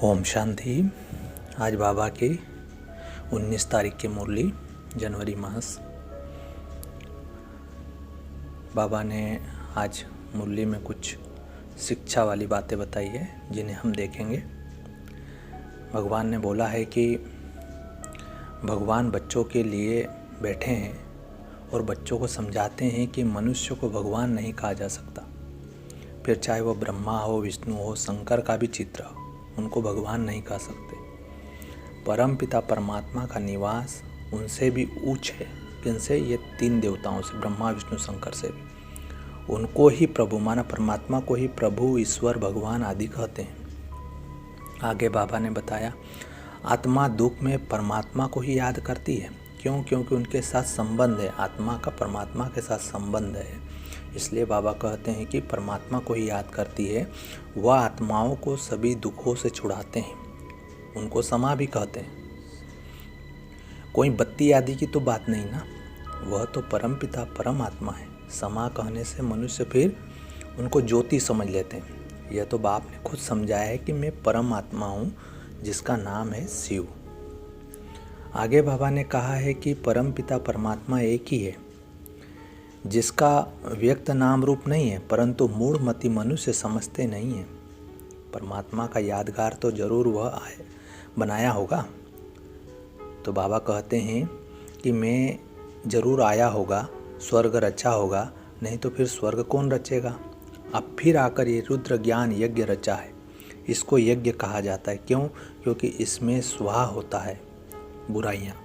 ओम शांति। आज बाबा की 19 तारीख की मुरली, जनवरी मास। बाबा ने आज मुरली में कुछ शिक्षा वाली बातें बताई है जिन्हें हम देखेंगे। भगवान ने बोला है कि भगवान बच्चों के लिए बैठे हैं और बच्चों को समझाते हैं कि मनुष्य को भगवान नहीं कहा जा सकता। फिर चाहे वो ब्रह्मा हो, विष्णु हो, शंकर का भी चित्र हो, उनको भगवान नहीं कह सकते। परम पिता परमात्मा का निवास उनसे भी ऊंच है। किनसे? ये 3 देवताओं से, ब्रह्मा विष्णु शंकर से भी। उनको ही प्रभु माना, परमात्मा को ही प्रभु, ईश्वर, भगवान आदि कहते हैं। आगे बाबा ने बताया, आत्मा दुख में परमात्मा को ही याद करती है। क्यों? क्योंकि उनके साथ संबंध है, आत्मा का परमात्मा के साथ संबंध है। इसलिए बाबा कहते हैं कि परमात्मा को ही याद करती है। वह आत्माओं को सभी दुखों से छुड़ाते हैं। उनको समा भी कहते हैं। कोई बत्ती आदि की तो बात नहीं ना, वह तो परम पिता परमात्मा है। समा कहने से मनुष्य फिर उनको ज्योति समझ लेते हैं। यह तो बाप ने खुद समझाया है कि मैं परमात्मा हूँ, जिसका नाम है शिव। आगे बाबा ने कहा है कि परम पिता परमात्मा एक ही है, जिसका व्यक्त नाम रूप नहीं है, परंतु मूढ़मति मनुष्य समझते नहीं है। परमात्मा का यादगार तो जरूर वह बनाया होगा। तो बाबा कहते हैं कि मैं जरूर आया होगा, स्वर्ग रचा होगा, नहीं तो फिर स्वर्ग कौन रचेगा। अब फिर आकर ये रुद्र ज्ञान यज्ञ रचा है। इसको यज्ञ कहा जाता है। क्यों? क्योंकि इसमें स्वाहा होता है, बुराइयाँ।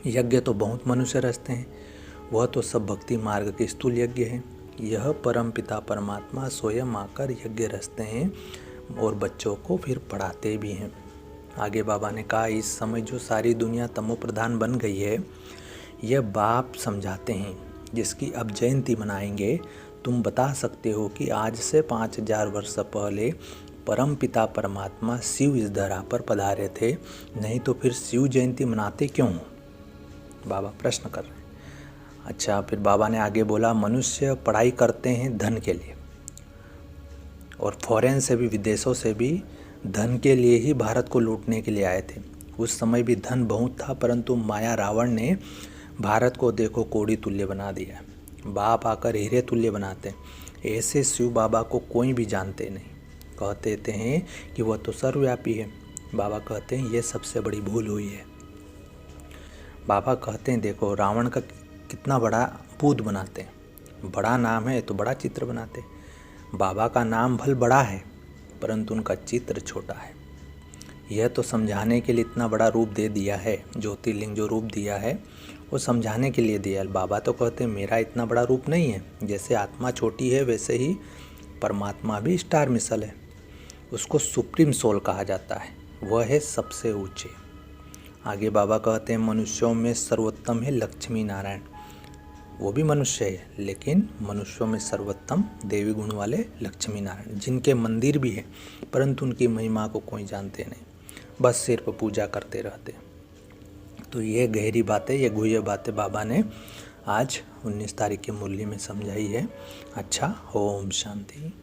यज्ञ तो बहुत मनुष्य रचते हैं, वह तो सब भक्ति मार्ग के स्थूल यज्ञ है। यह परम पिता परमात्मा स्वयं आकर यज्ञ रचते हैं और बच्चों को फिर पढ़ाते भी हैं। आगे बाबा ने कहा, इस समय जो सारी दुनिया तमो प्रधान बन गई है, यह बाप समझाते हैं, जिसकी अब जयंती मनाएंगे। तुम बता सकते हो कि आज से 5000 वर्ष पहले परम पिता परमात्मा शिव इस धरा पर पधारे थे, नहीं तो फिर शिव जयंती मनाते क्यों? बाबा प्रश्न कर रहे हैं। अच्छा, फिर बाबा ने आगे बोला, मनुष्य पढ़ाई करते हैं धन के लिए, और फॉरेन से भी, विदेशों से भी धन के लिए ही भारत को लूटने के लिए आए थे। उस समय भी धन बहुत था, परंतु माया रावण ने भारत को देखो कोड़ी तुल्य बना दिया। बाप आकर हीरे तुल्य बनाते। ऐसे शिव बाबा को कोई भी जानते नहीं। कहते हैं कि वह तो सर्वव्यापी है। बाबा कहते हैं ये सबसे बड़ी भूल हुई है। बाबा कहते हैं देखो, रावण का कितना बड़ा पूत बनाते हैं। बड़ा नाम है तो बड़ा चित्र बनाते। बाबा का नाम भल बड़ा है, परंतु उनका चित्र छोटा है। यह तो समझाने के लिए इतना बड़ा रूप दे दिया है। ज्योतिर्लिंग जो रूप दिया है वो समझाने के लिए दिया है। बाबा तो कहते हैं मेरा इतना बड़ा रूप नहीं है। जैसे आत्मा छोटी है, वैसे ही परमात्मा भी स्टार मिसल है। उसको सुप्रीम सोल कहा जाता है। वह है सबसे ऊंचे। आगे बाबा कहते हैं, मनुष्यों में सर्वोत्तम है लक्ष्मी नारायण। वो भी मनुष्य है, लेकिन मनुष्यों में सर्वोत्तम देवी गुण वाले लक्ष्मी नारायण, जिनके मंदिर भी है, परंतु उनकी महिमा को कोई जानते नहीं, बस सिर्फ पूजा करते रहते। तो ये गहरी बातें, ये गुह्य बातें बाबा ने आज 19 तारीख की मुरली में समझाई है। अच्छा, ओम शांति।